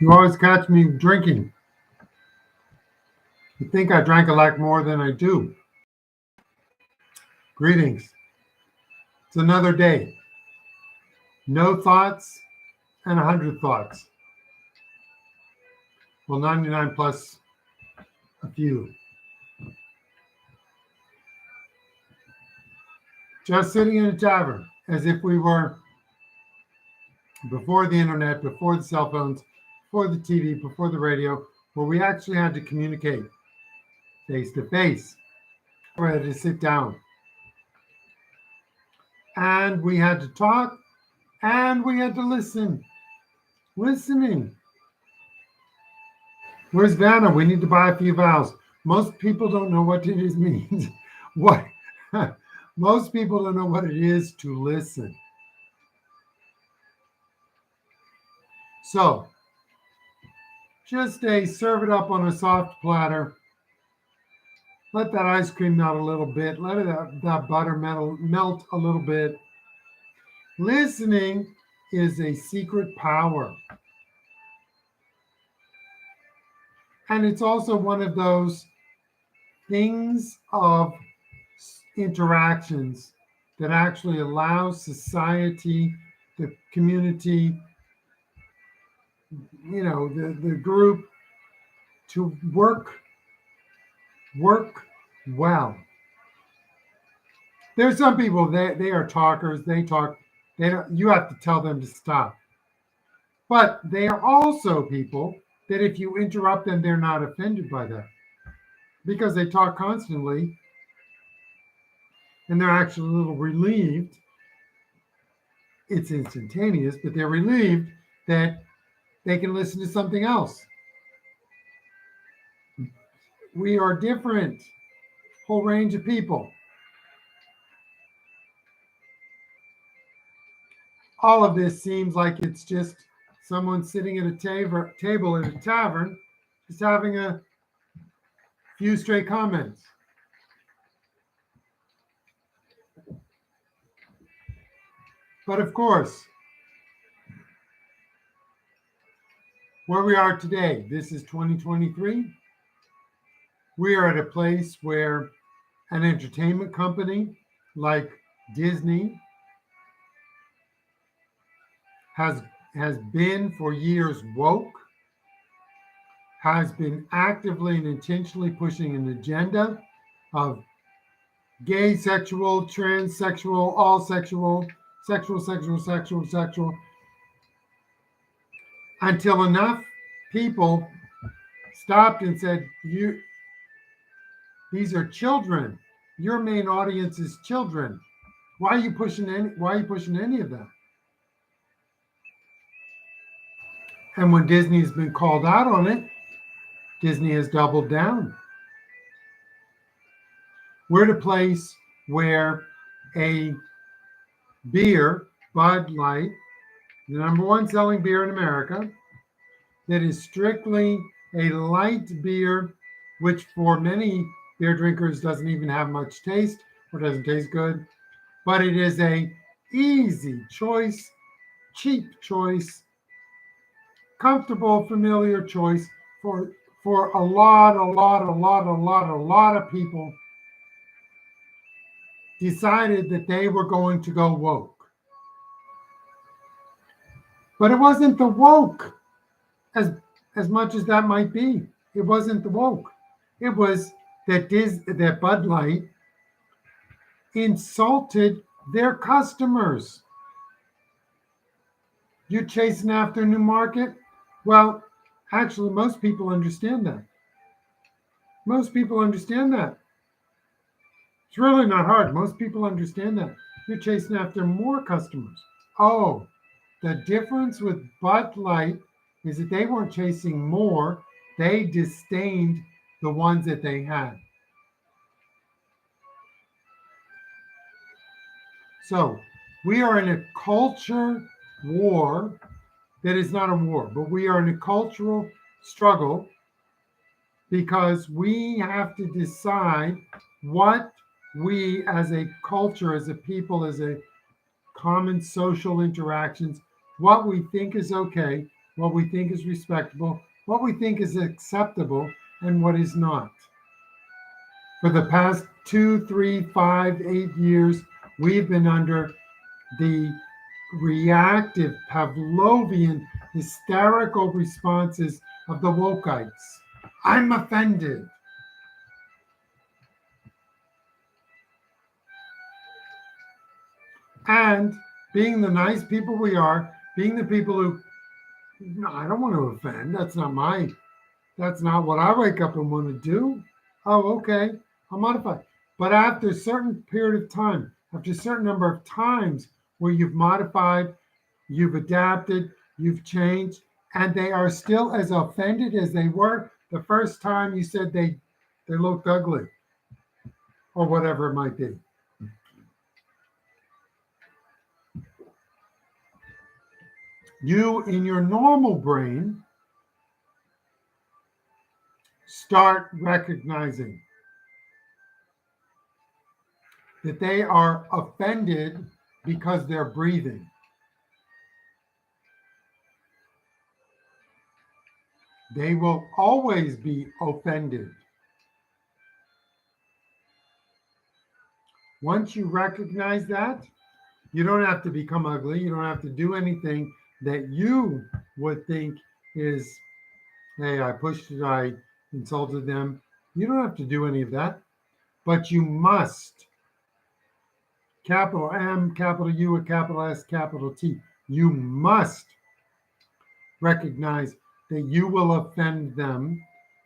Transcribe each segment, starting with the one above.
You always catch me drinking. You think I drank a lot more than I do. Greetings. It's another day. No thoughts and 100 thoughts. Well, 99 plus a few. Just sitting in a tavern as if we were before the internet, before the cell phones, before the TV, before the radio, where we actually had to communicate face to face. We had to sit down. And we had to talk and we had to listen. Listening. Where's Vanna? We need to buy a few vowels. Most people don't know what it is means. What? Most people don't know what it is to listen. So, just serve it up on a soft platter. Let that ice cream melt a little bit. Let that butter melt a little bit. Listening is a secret power. And it's also one of those things of interactions that actually allow society, the community, the group to work well. There's some people they are talkers, they talk, they don't, you have to tell them to stop. But they are also people that if you interrupt them, they're not offended by that because they talk constantly and they're actually a little relieved. It's instantaneous, but they're relieved that they can listen to something else. We are different, whole range of people. All of this seems like it's just someone sitting at a table at a tavern, just having a few stray comments. But of course, where we are today, this is 2023. We are at a place where an entertainment company like Disney has been for years woke, has been actively and intentionally pushing an agenda of gay, sexual, transsexual, all sexual, sexual, until enough people stopped and said, these are children. Your main audience is children. Why are you pushing any of that? And when Disney has been called out on it, Disney has doubled down. We're at a place where a beer, Bud Light, the number one selling beer in America, that is strictly a light beer, which for many beer drinkers doesn't even have much taste or doesn't taste good, but it is a easy choice, cheap choice, comfortable, familiar choice for a lot of people decided that they were going to go woke. But it wasn't the woke, as much as that might be. It wasn't the woke. It was that Bud Light insulted their customers. You're chasing after a new market? Well, actually, most people understand that. Most people understand that. It's really not hard. Most people understand that. You're chasing after more customers. Oh, the difference with Bud Light is that they weren't chasing more. They disdained the ones that they had. So we are in a culture war that is not a war, but we are in a cultural struggle because we have to decide what we as a culture, as a people, as a common social interactions, what we think is okay, what we think is respectable, what we think is acceptable, and what is not. For the past 2, 3, 5, 8 years, we've been under the reactive, Pavlovian, hysterical responses of the wokeites. I'm offended. And being the nice people we are, being the people who, no, I don't want to offend. That's not what I wake up and want to do. Oh, okay, I'll modify. But after a certain period of time, after a certain number of times where you've modified, you've adapted, you've changed, and they are still as offended as they were the first time you said they looked ugly or whatever it might be. You, in your normal brain, start recognizing that they are offended because they're breathing. They will always be offended. Once you recognize that, you don't have to become ugly. You don't have to do anything that you would think is, hey, I pushed it, I insulted them. You don't have to do any of that, but you must, capital M, capital U, a capital S, capital T, you must recognize that you will offend them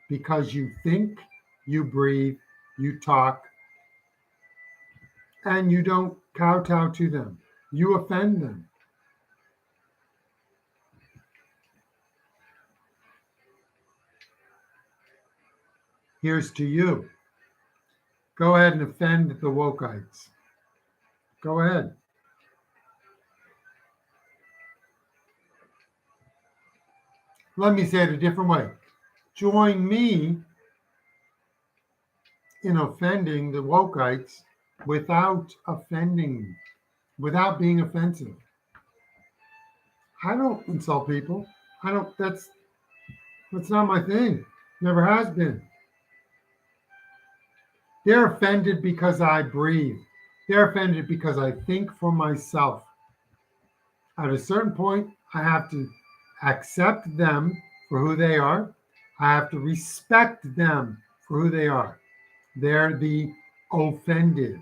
because you think, you breathe, you talk, and you don't kowtow to them. You offend them. Here's to you. Go ahead and offend the wokeites. Go ahead. Let me say it a different way. Join me in offending the wokeites without offending, without being offensive. I don't insult people. That's not my thing. Never has been. They're offended because I breathe. They're offended because I think for myself. At a certain point, I have to accept them for who they are. I have to respect them for who they are. They're the offended.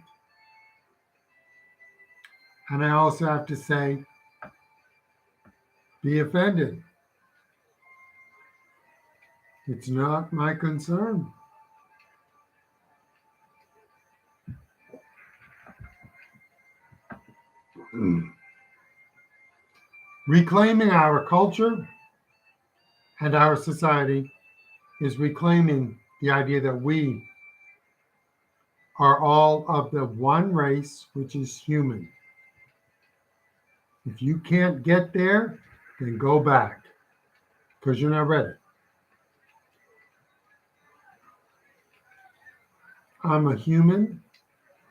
And I also have to say, be offended. It's not my concern. Reclaiming our culture and our society is reclaiming the idea that we are all of the one race, which is human. If you can't get there, then go back because you're not ready. I'm a human.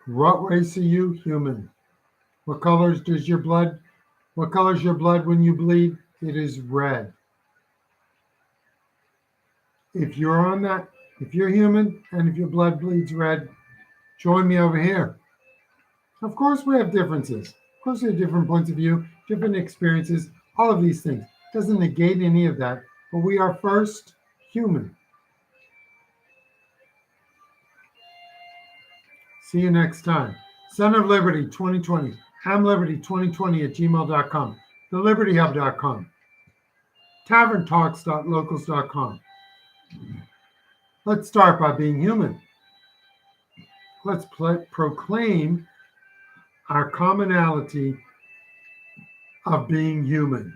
What race are you? Human. What colors does your blood? What color is your blood when you bleed? It is red. If you're on that, if you're human and if your blood bleeds red, join me over here. Of course, we have differences. Of course, we have different points of view, different experiences, all of these things. It doesn't negate any of that, but we are first human. See you next time. Son of Liberty 2020, hamliberty2020 @gmail.com, thelibertyhub.com, taverntalks.locals.com. Let's start by being human. Let's proclaim our commonality of being human.